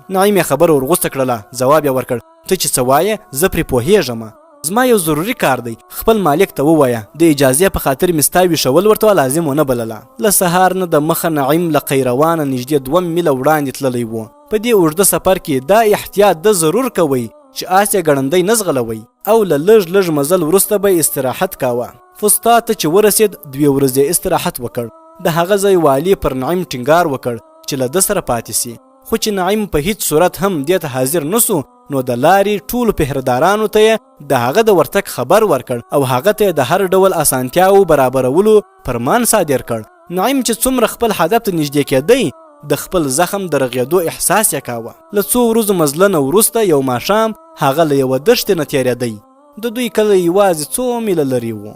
نعیم یې خبره ورغوسته کړله. ځواب یې ورکړ ته چې څه وایې زه پرې پوهېږم، زما یو ضروري کار دی. خپل مالک ته ووایه د اجازې په خاطر مې ستا ویښول ورته لازم ونه بلله. له سهار نه د مخه نعیم له قیروانه نږدې 2 میله وړاندې تللی و. په دې اوږده سفر کې دا احتیاط ده ضرور کوئ چې آس یې ګړندی نه ځغلوئ او له لږ مزل وروسته به استراحت کاوه. فسطاط ته چې ورسېد 2 ورځې استراحت وکړ. د هغه ځای والي پر نعیم ټینګار وکړ چې له ده سره پاتې سي، خو چې نعیم په هیڅ صورت هم دې ته حاضر نسو نو د لارې ټولو پهردارانو ته یې د هغه د ورتګ خبر ورکړ او هغه ته د هر ډول اسانتیاو برابرولو فرمان صادر کړ. نعیم چې څومره خپل هدف ته نږدې کېدی د خپل زخم د رغېدو احساس یې کاوه. له څو ورځو مزلنه وروسته یو ماښام هغه له یوه دښتې نه تېرېدی. د دوی کلی یوازې څو میله لرې و.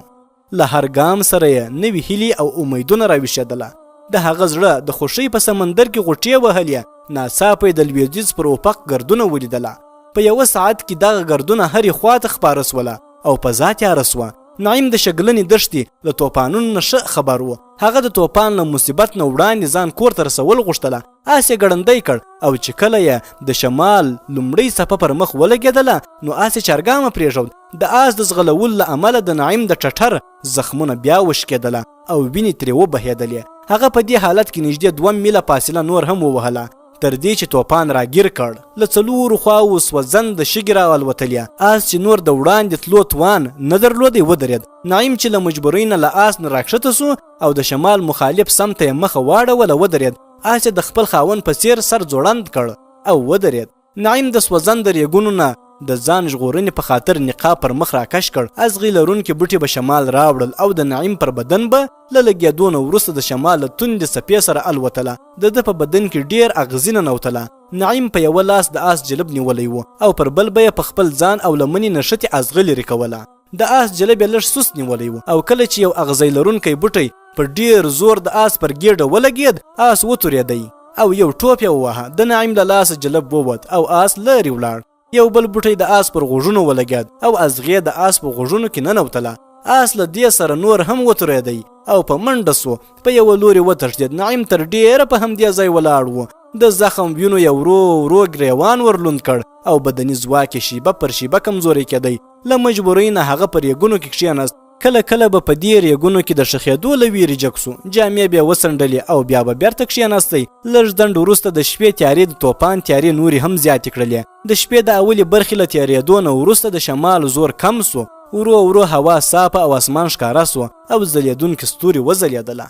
له هر ګام سره یې نوي هیلې او امیدونه راویښېدله. د هغه زړه د خوښۍ په سمندر کې غوټې وهلې. ناڅاپه یې د لویدیځ پر افق ګردونه ولیدله. په یوه ساعت کې دغه ګردونه هرې خواته خپاره سوله او فضا تیاره سوه. نعیم د شګلنې دښتې له توپانونو نه ښه خبر و. هغه د توپان له مصیبت نه وړاندې ځان کور ته رسول غوښتله. آس یې ګړندی کړ او چې کله یې د شمال لومړۍ څپه پر مخ ولګېدله نو آس یې چرګامه پرېښود. د آس د ځغلولو له امله د نعیم د ټټر زخمونه بیا وشکېدله او وینې ترې وبهېدلې. هغه په دې حالت کې نږدې 2 میله فاصله نور هم ووهله تر دې چې توپان راګیر کړ. له څلورو خواوو سوځنده شګې راالوتلې. آس چې نور د وړاندې تلو توان نه درلودی ودرېد. نعیم چې له مجبورۍ نه له آس نه راکښته سو او د شمال مخالف سمت ته یې مخه واړوله ودرېد. آس یې د خپل خاوند په څېر سر ځوړند کړ او ودرېد. نعیم د سوځنده ریګونو نه د ځان ژغورنې په خاطر نقاب پر مخ راکش کړ. ازغې لرونکي بوټي به شمال راوړل او د نعیم پر بدن به له لګېدو نه وروسته د شمال له توندې څپې سره الوتله. د ده په بدن کې ډېر اغزي ننوتله. نعیم په یوه لاس د آس جلب نیولی و او پر بل به یې په خپل ځان او لمنې نښتې ازغه لرې کوله. د آس جلب یې لږ سست نیولی و او کله چې یو اغزی لرونکی بوټی په ډېر زور د آس پر ګېډه ولګېد آس وتورېدی او یو ټوپ یې وواهه. د نعیم له لاسه جلب ووت او آس لرې ولاړ. یو بل بوټی د آس پر غوږونو ولګېد او ازغې د آس په غوږونو کې ننوتله. آس له دې سره نور هم وتورېدی او په منډه سو په یوه لوري وتښتېد. نعیم تر ډېره په همدې ځای ولاړ و. د زخم وینو یې ورو ورو ګریوان ورلوند کړ او بدني ځواک یې شیبه پر شیبه کمزوری کېدی. له مجبورۍ نه هغه پر ریګونو کې کښېناست. کله کله به په دې ریګونو کې د ښخېدو له ویرې جګ سو. جامې به یې وڅنډلې او بیا به بیرته کښېناستی. لږ ځنډ وروسته د شپې تیارې د توپان تیارې نورې هم زیاتې کړلې. د شپې د اولې برخې له تیارېدو نه وروسته د شمال زور کم سو. ورو ورو هوا صافه او اسمان ښکاره سو او ځلېدونکې ستوري وځلېدله.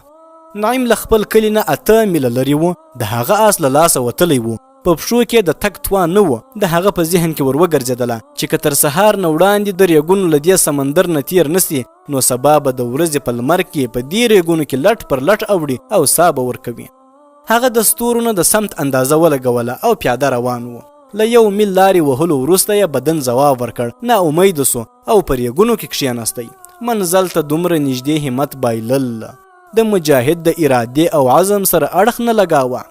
نعیم له خپل کلي نه 8 میله لرې و. د هغه آس له لاسه وتلی و. په پښو کې د تګ توان نه و. د هغه په ذهن کې ور وګرځېدله چې که تر سهار نه وړاندې د ریګونو له دې سمندر نه تیر نسي نو سبا به د ورځې په لمر کې په دې ریګونو کې لټ پر لټ اوړي او سا به ورکوي. هغه د ستورو نه د سمت اندازه ولګوله او پیاده روان و. له 1 میل لارې وهلو وروسته یې بدن ځواب ورکړ. نا امید سو او پر ریګونو کې کښېناستی. منزل ته دومره نږدې همت بایلل د مجاهد د ارادې او عزم سره اړخ نه لګاوه.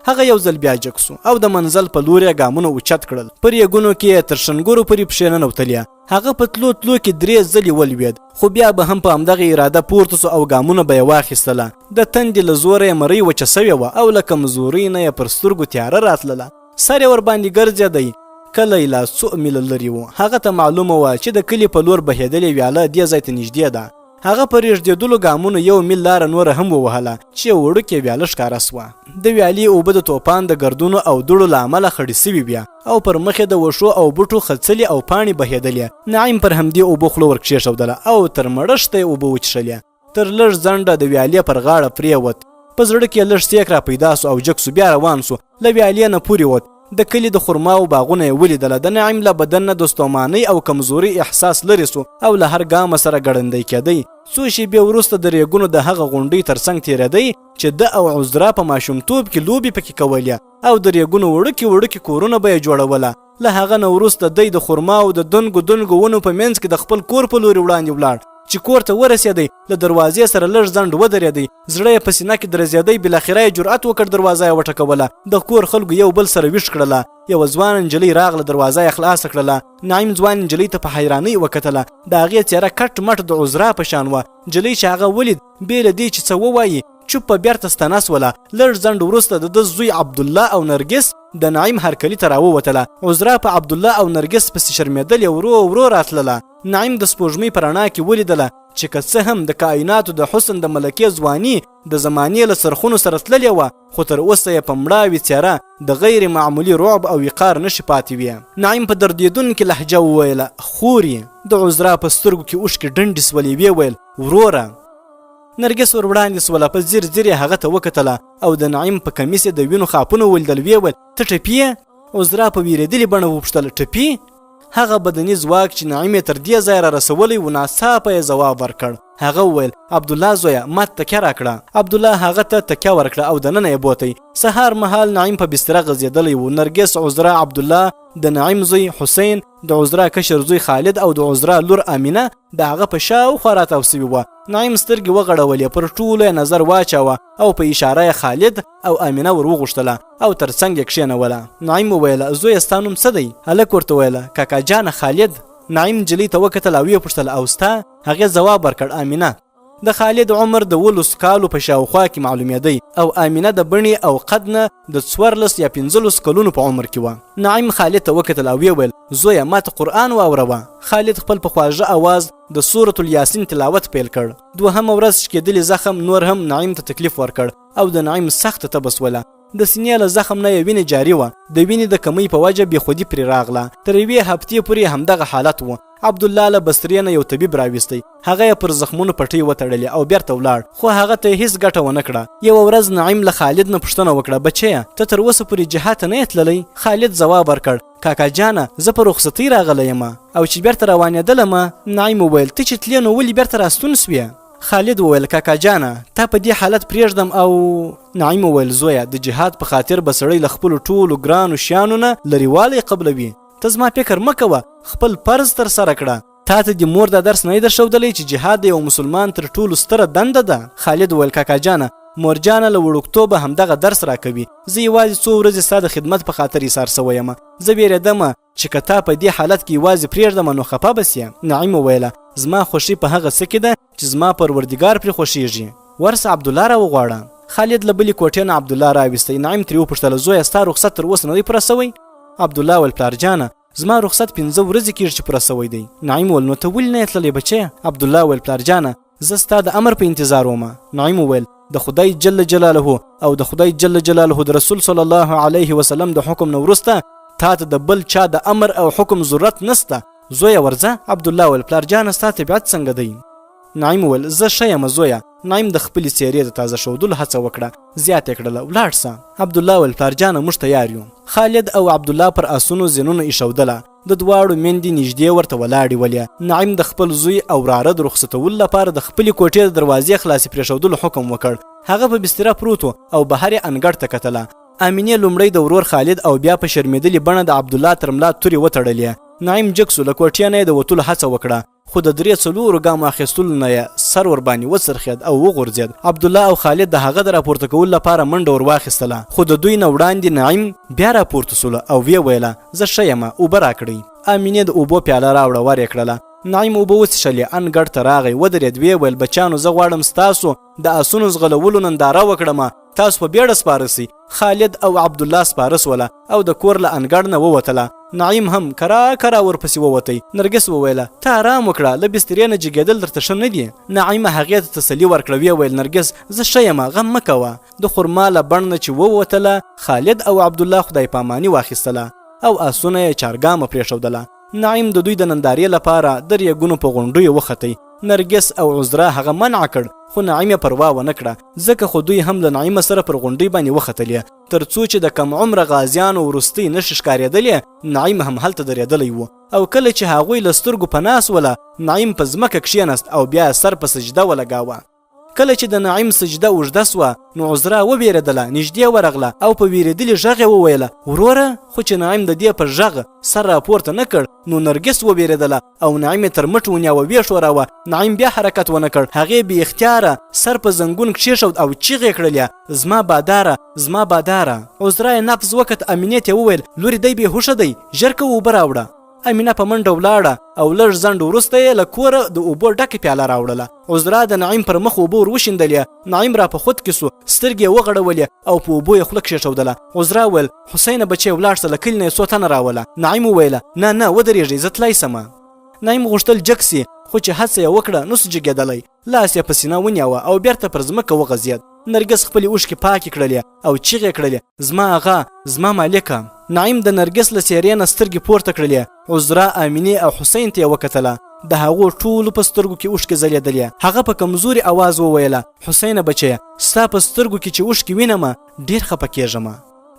هغه یو ځل بیا جګ سو او د منزل په لور یې ګامونه اوچت کړل. پر ریګونو کې تر شنګورو پورې پښې ننوتلې. هغه په تلو تلو کې 3 ځلې ولوېد خو بیا به هم په همدغه اراده پورته سو او ګامونه به یې واخیستله. د تندې له زوره یې مرۍ وچه سوې وه او له کمزورۍ نه یې پر سترګو تیاره راتلله. سر یې ورباندې ګرځېدی. کلی لا 100 میله لرې و. هغه ته معلومه وه چې د کلي په لور بهېدلې ویاله دې ځای ته نږدې ده. هغه پر رېږدېدلو ګامونو 1 میل لاره نوره هم ووهله چې یو وړوکې ویاله ښکاره سوه. د ویالې اوبه د توپان د ګردونو او دوړو له امله خړې سوي بیا او پر مخ یې د وښو او بوټو خڅلې او پاڼې بهېدلې. نعیم پر همدې اوبو خوله ورکښېښودله او تر مړښته یې اوبه وڅښلې. تر لږ ځنډه د ویالې پر غاړه پرېوت. په زړه کې لږ سیک را پیدا سو او جګ سو. بیا روان سو. له ویالې نه پورې ووت. د کلي د خرماو باغونه یې ولیدله. د نعیم له بدن نه د ستومانۍ او کمزوري احساس لرې سو او له هر ګامه سره ګړندی کېدی. څو شېبې وروسته د ریګونو د هغه غونډۍ تر څنګ تېرېدی چې ده او عذرا په ماشومتوب کې لوبې پکې کولې او د ریګونو وړوکي وړوکي کورونه به یې جوړوله. له هغه نه وروسته دی د خرماو د دنګو دنګو ونو په منځ کې د خپل کور په لوري وړاندې ولاړ. چې کور ته ورسېدی له دروازې سره لږ ځنډ ودرېدی. زړه یې په سینه کې درزېدی. بالاخره یې جرأت وکړ دروازه یې وټکوله. د کور خلکو یو بل سره ویښ کړله. یوه ځوان نجلۍ راغله. دروازه یې خلاصه کړله. نعیم ځوان نجلۍ ته په حیرانۍ وکتله. د هغې څېره کټ مټ د عذرا په شان وه. نجلۍ چې هغه ولید بې له دې چې څه ووایي چوپه بیرته ستنه سوله. لږ ځنډ وروسته د ده زوی عبدالله او نرګس د نعیم هرکلي ته راووتله. عذرا په عبدالله او نرګس پسې شرمېدلې ورو ورو راتلله. نعیم د سپوږمۍ په رڼا کې ولیدله چې که څه هم د کائناتو د حسن د ملکې ځواني د زمانې له سرخونو سره تللې وه خو تر اوسه یې په مړاوي څېره د غیر معمولي رعب او وقار نښې پاتې وې. نعیم په دردېدونکې لهجه وویله خورې. د عذرا په سترګو کې اوښکې ډنډې سولې. ویې ویل وروره نرګس ور وړاندې سوله، په ځیر ځیر یې هغه ته وکتله او د نعیم په کمیس یې د وینو خاپونه ولیدل. ویې ویل ته ټپي یې؟ عذرا په ویرېدلې بڼه وپوښتل ټپي؟ هغه بدني ځواک چې نعیم یې تر دې ځایه را رسولی و ناڅاپه یې ځواب ورکړ. هغه وویل عبدالله زویه ما ته تکیه راکړه. عبدالله هغه ته تکیه ورکړه او دننه یې بوتی. سهار مهال نعیم په بستره غځېدلی و. نرګس، عذرا، عبدالله، د نعیم زوی حسین، د عذرا کشر زوی خالد او د عذرا لور امینه د هغه په شاوخوا راتاو سوي وه. نعیم سترګې وغړولې، پر ټولو یې نظر واچاوه او په اشاره یې خالد او امینه ور وغوښتله او تر څنګ یې کښېنوله. نعیم وویله زویه ستا نوم څه دی؟ هلک ورته ویله کاکا جانه خالد. نعیم نجلۍ ته وکتل او یې پوښتل او ستا؟ هغې ځواب ورکړ امینه. د خالد عمر د 19 کالو په شاوخوا کې معلومېدی او امینه د بڼې او قد نه د 14 یا 15 کلونو په عمر کې وه. نعیم خالد ته وکتل او یې ویل زویه ما ته قرآن واوروه. خالد خپل په خواږه آواز د سورة الیاسین تلاوت پیل کړ. دوهمه ورځ شکېدلي زخم نور هم نعیم ته تکلیف ورکړ او د نعیم سخته تبه سوله. د سینې له زخم نه یې وینې جاري وه. د وینې د کمۍ په وجه بېخودي پرې راغله. تر یوې هفتې پورې همدغه حالت و. عبدالله له بصرې نه یو طبیب راویستی. هغه یې پر زخمونو پټۍ وتړلې او بیرته ولاړ، خو هغه ته هیڅ ګټه ونه کړه. یوه ورځ نعیم له خالد نه پوښتنه وکړه بچیه ته تر اوسه پورې جهاد ته نه یې تللی؟ خالد ځواب ورکړ کاکا جانه زه په رخصتۍ راغلی یم او چې بیرته روانېدلم. نعیم وویل ته چې تلې نو ولې بیرته راستون سوې؟ خالد وویل کاکا جانه تا په دې حالت پرېږدم او نعیم وویل زویه د جهاد په خاطر به سړی له خپلو ټولو ګرانو شیانو نه لرېوالی قبلوي. ته زما فکر مه کوه، خپل فرض تر سره کړه. تا ته د مور دا درس نه درښودلی چې جهاد د یو مسلمان تر ټولو ستره دنده ده؟ خالد وویل کاکا جانه مورجانه له وړوکتوبه همدغه درس راکوي. زه یوازې څو ورځې ستا د خدمت په خاطر ایثار سوی یم. زه بیرېدم چې که تا په دې حالت کې یوازې پرېږدم نو خفه به سې. نعیم وویله زما خوښي په هغه څه کې ده چې زما پروردګار پرې خوښیږي. ورسه عبدالله را وغواړه. خالد له بلې کوټې نه عبدالله راویستی. نعیم ترې وپوښتله زویه ستا رخصت تر اوسه نه دی پوره سوی؟ عبدالله ویل پلار جانه زما رخصت 15 ورځې کېږي چې پوره سوی دی. نعیم ویل نو ته ولې نه یې تللی بچیه؟ عبدالله ویل پلار جانه زه ستا د امر په انتظار وم. نعیم ویل د خدای جل جلاله او د خدای جل جلاله د رسول صلی الله علیه وسلم د حکم نه وروسته تا ته د بل چا د امر او حکم ضرورت نسته. زویه ورځه. عبدالله ویل پلار جانه ستا طبیعت څنګه دی؟ نعیم ویل زه ښه یم زویه. نعیم د خپلې څېرې د تازه ښودلو هڅه وکړه، زیات یې کړله ولاړ سه. عبدالله ویل پلار جانه موږ تیار یو. خالد او عبدالله پر آسونو زینونه ایښودله. د دواړو میندې نږدې ورته ولاړې ولې. نعیم د خپل زوی او وراره د رخصتولو لپاره د خپلې کوټې د دروازې خلاصې پرېښودلو حکم وکړ. هغه په بستره پروت و او بهر یې انګړ ته کتله. امینې لومړی د ورور خالد او بیا په شرمېدلې بڼه د عبدالله تر ملا تورې وتړلې. نعیم جګ سو، له کوټې نه یې د وتلو هڅه وکړه، خو د 3-4 ګامو اخیستلو نه یې سر ورباندې وڅرخېد او وغورځېد. عبدالله او خالد د هغه د راپورته کولو لپاره منډه ور واخیستله، خو د دوی نه وړاندې نعیم بیا راپورته سوله او ویې ویله زه ښه یم اوبه راکړئ. امینې د اوبو پیاله راوړه ور یې کړله. نعیم اوبه وڅښلې، انګړ ته راغی، ودرېد، ویې ویل بچانو زه غواړم ستاسو د آسونو ځغلولو ننداره وکړم. تاسو په بیړه سپاره سئ. خالد او عبدالله سپاره سوله او د کور له انګړ نه ووتله. نعیم هم کرا کرا ورپسې ووتی. نرګس وویله ته آرام وکړه، له بسترې نه جګېدل درته ښه نه دي. نعیمه هغې ته تسلي ورکړه، ویې ویل نرګس زه ښه یم غم مه کوه. د خرما له بڼ نه چې ووتله خالد او عبدالله خدای پاماني واخیستله او آسونه یې چارګامه پرېښودله. نعیم د دوی د نندارې لپاره د ریګونو په غونډیو وختی. نرګس او عذرا هغه منع کړ، خو نعیم یې پروا ونه کړه، ځکه خو دوی هم له نعیم سره پر غونډۍ باندې وختلې. تر څو چې د کم عمره غازیانو ورستی نشي ښکارېدلې، نعیم هم هلته درېدلی و. او کله چې هغوی له سترګو په ناس وله، نعیم په ځمکه کښېنست او بیا سر په سجده ولګاوه. کله چې د نعیم سجده اوږده سوه، نو عذرا وبېرېدله، نږدې ورغله او په وېرېدلي غږ یې وویله وروره. خو چې نعیم د دې پر غږ سر راپورته نه کړ، نو نرګس وبېرېدله او نعیم یې تر مټ ونیوه، ویې ښوراوه. نعیم بیا حرکت ونه کړ، هغې بې اختیاره سر په زنګون کښېښود او چیغې کړلې زما باداره زما باداره. عذرا یې نبض وکت. امینې ته وویل لورې دی بېهوښه دی، ژر که اوبه راوړه. امینه په منډه ولاړه او لږ ځنډ وروسته یې له کوره د اوبو ډکه پیاله راوړله. عذرا د نعیم پر مخ اوبه ور وشیندلې. نعیم را په خود کې سو، سترګې یې وغړولې او په اوبو یې خوله کښېښودله. عذرا ویل حسینه بچی ولاړ سه، له کلي نه یې څو تنه راوله. نعیم وویله نه نه ودرېږئ زه تلی سمه. نعیم غوښتل جګ سي، خو چې هڅه یې وکړه نسو جګېدلی. لاس یې په سینه ونیوه او بیرته پر ځمکه وغځېد. نرګس خپلې اوښکې پاکې کړلې او چیغې کړلې زما آغا زما مالکه. نعیم د نرګس له څېرې نه سترګې پورته کړلې. عذرا، امینې او حسین ته یې وکتله. د هغو ټولو په سترګو کې اوښکې ځلېدلې. هغه په کمزوري اواز وویله حسینه بچیه ستا په سترګو کې چې اوښکې وینمه ډېر خفه کېږمه.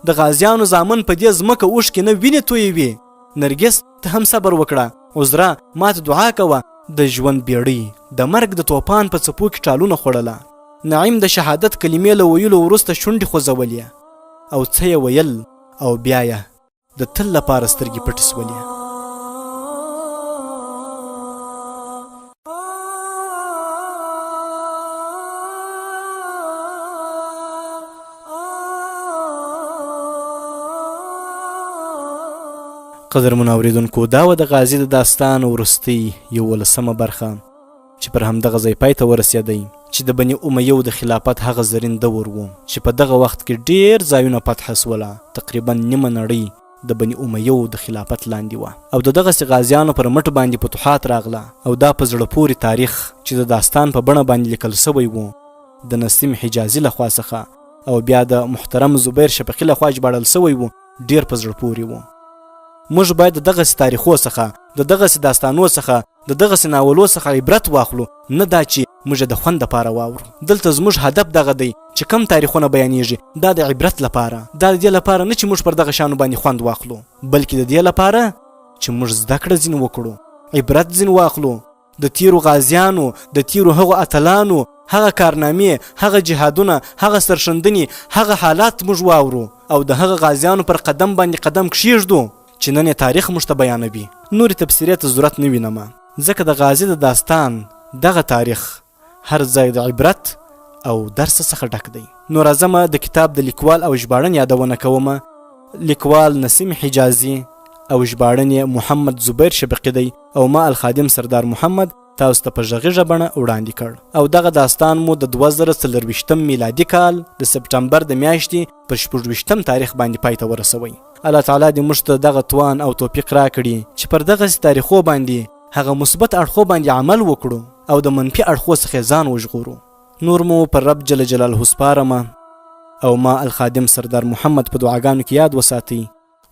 د غازیانو زامن په دې ځمکه اوښکې نه وینې تویوي. نرګس ته هم صبر وکړه. عذرا ماته دعا کوه. د ژوند بیړۍ د مرګ د توپان په څپو کې ټالونه خوړله. نعیم د شهادت کلمې له ویلو وروسته شونډې خوځولې او څه یې ویل او بیا یې د تل لپاره سترګې پټې سولې. قدرمنو اورېدونکو دا وه د غازي د داستان ورستۍ 11مه برخه چې پر همدغه ځای پای ته ورسېدی چې د بني امیو د خلافت هغه زرین دور و چې په دغه وخت کې ډېر ځایونه فتح سوله. تقریبا نیمه نړۍ د بني امیو د خلافت لاندې وه او د دغسې غازیانو پر مټ باندې فتوحات راغله او دا په زړه پورې تاریخ چې د داستان په بڼه باندې لیکل سوی و د نسیم حجازي لخوا څخه او بیا د محترم زبیر شفقي لخوا ژباړل سوی و ډېر په زړه پورې و. موږ باید د دغسې تاریخو څخه د دغسې داستانو څخه د دغسې ناولو څخه عبرت واخلو، نه دا چې موږ د خوند لپاره واورو. دلته زموږ هدف دغه دی چې کم تاریخونه بیانیږي دا د عبرت لپاره، دا د دې لپاره نه چې موږ پر دغه شانو باندې خوند واخلو، بلکې د دې لپاره چې موږ زده کړه ځین وکړو، عبرت ځین واخلو، د تیرو غازیانو، د تیرو هغو اتلانو هغه کارنامې، هغه جهادونه، هغه سرښندنې، هغه حالات موږ واورو او د هغه غازیانو پر قدم باندې قدم کښېږدو چې نن یې تاریخ موږ ته بیانوي. نورې تبصرې ته ضرورت نه وینمه، ځکه د غازي د داستان دغه تاریخ هر ځای د عبرت او درس څخه ډک دی. نو راځمه د کتاب د لیکوال او ژباړن یادونه کومه. لیکوال نسیم حجازي او ژباړن محمد زبیر شفقي دی او ما الخادم سردار محمد تاسو ته په غږیزه بڼه وړاندې کړ او دغه داستان مو د 2024 میلادي کال د سپټمبر د میاشتې په 26 تاریخ باندې پای ته ورسوي. الله تعالی دې موږ ته دغه توان او توفیق راکړي چې پر دغه تاریخو باندې هغه مثبت اړخو باندې عمل وکړو او د منفي اړخو څخه ځان وژغورو. نور مو پر رب جل جلاله سپارمه او ما الخادم سردار محمد په دعاګانو کې یاد وساتئ.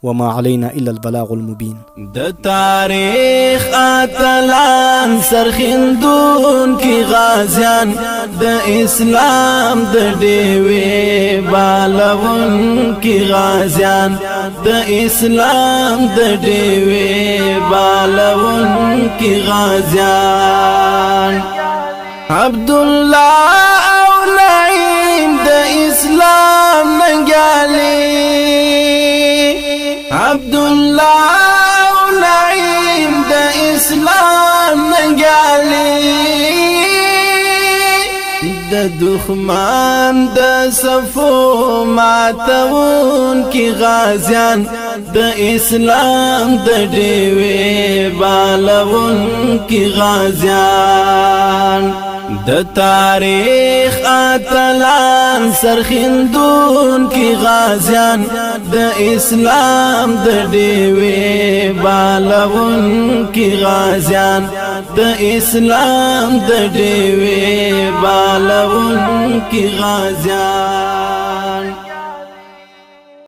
وما علينا إلا البلاغ المبين. د تاریخ اتلان سرخندون کی غازیان د اسلام د ډیوې بالون کی غازیان د اسلام د ډیوې بالون کی غازیان عبدالله او نعیم د اسلام ننګالي عبدالله او نعیم د اسلام ننګالي د دښمن د صفو ماتون کی غازیان د اسلام د ډیوې بالون کی غازیان د تاریخ اتلان سرخندون کی غازیان د اسلام د ډیوې بالون کی غازیان د اسلام د ډیوې بالون کی غازیان